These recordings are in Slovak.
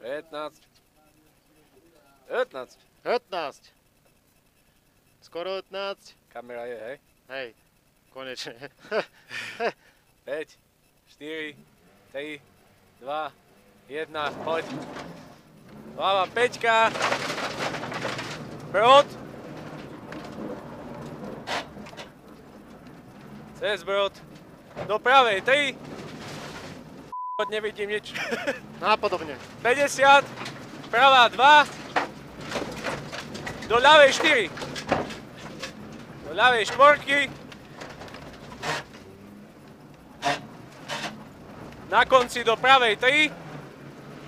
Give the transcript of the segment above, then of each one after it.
15. 19. 15. Skoro 15. Kamera je, hej. Hej, konečne. 5, 4, 3, 2, 1, poď. Hlava, 5. Brod. Cez brod. Do pravej, 3. Nevidím nič. Nápodobne. 50. Pravá, 2. Do ľavej, 4. Do ľavej, 4. Na konci do pravej 3.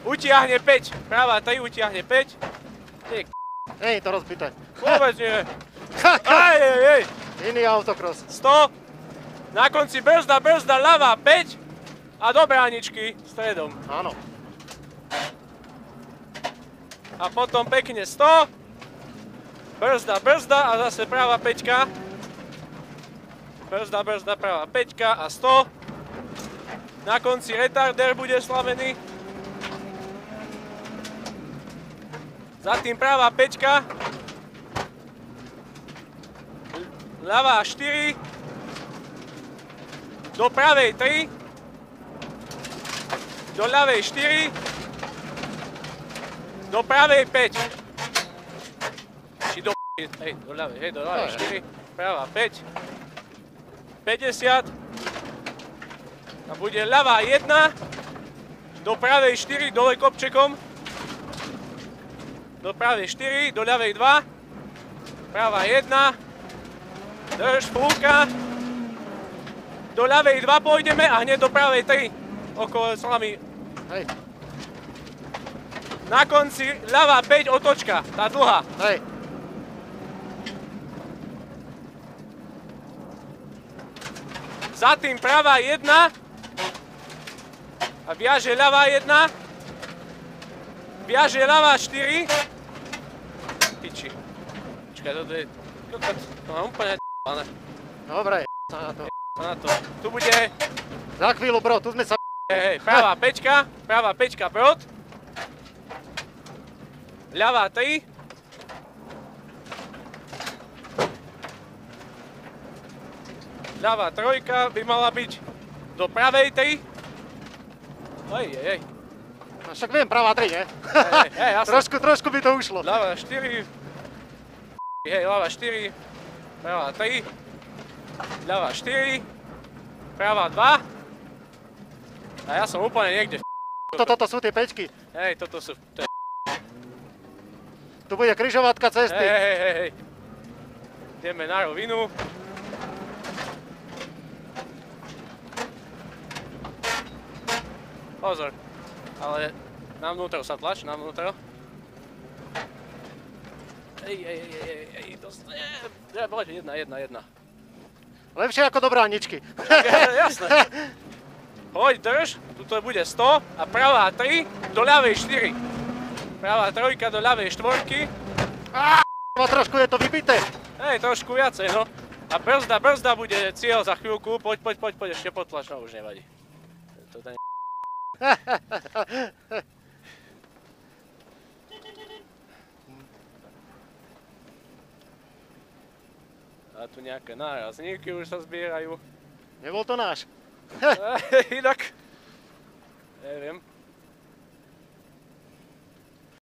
Utiahne 5. Pravá 3, utiahne 5. Ty Hej, to rozbité. vôbec nie. Aj. Iný autocross. 100. Na konci brzda, ľavá 5. A do bráničky stredom. Áno. A potom pekne 100. Brzda a zase pravá 5. Brzda, pravá 5 a 100. Na konci retarder bude slavený. Za tým pravá 5. Ľavá 4. Do pravej 3. Do ľavej 4. Do pravej 5. Či do hej, do ľavej 4. Pravá 5. 50. A bude ľavá 1. Do pravej 4, dole kopčekom. Do pravej 4, do ľavej 2. Pravá 1. Drž, fúka. Do ľavej 2 pôjdeme a hneď do pravej 3. Okolo slamy. Hej. Na konci ľavá 5, otočka, tá dlhá. Hej. Za tým pravá 1. A viaže ľavá 1. Viaže ľavá 4. Piči. Počkaj, toto je... To mám úplne ale. Dobre, sa na to. Na to. Tu bude... Za chvíľu, bro, tu sme sa... Hej, pravá 5, brod. Ľavá 3. Ľavá 3 by mala byť do pravej 3. Hej. No však viem, pravá 3, nie? Hej, jasne. Trošku by to ušlo. Ľavá 4. Hej, ľavá 4. Pravá 3. Ľavá 4. Pravá 2. A ja som úplne niekde v Toto sú tie peťky. Hej, toto sú... To je Tu bude križovatka cesty. hej. Ideme na rovinu. Pozor. Ale navnútro sa tlač, navnútro. Ej, dosť... Poď, jedna. Lepšie ako do bráničky. Jasné. Poď, drž, tuto bude 100 a pravá 3 do ľavej 4. Pravá 3 do ľavej 4. Trošku je to vybité. Hej, trošku viacej, no. A brzda bude cieľ za chvíľku. Poď, ešte potlač, no už nevadí. Toto nie... A tu nejaké nárazníky už sa zbierajú. Nebol to náš. Inak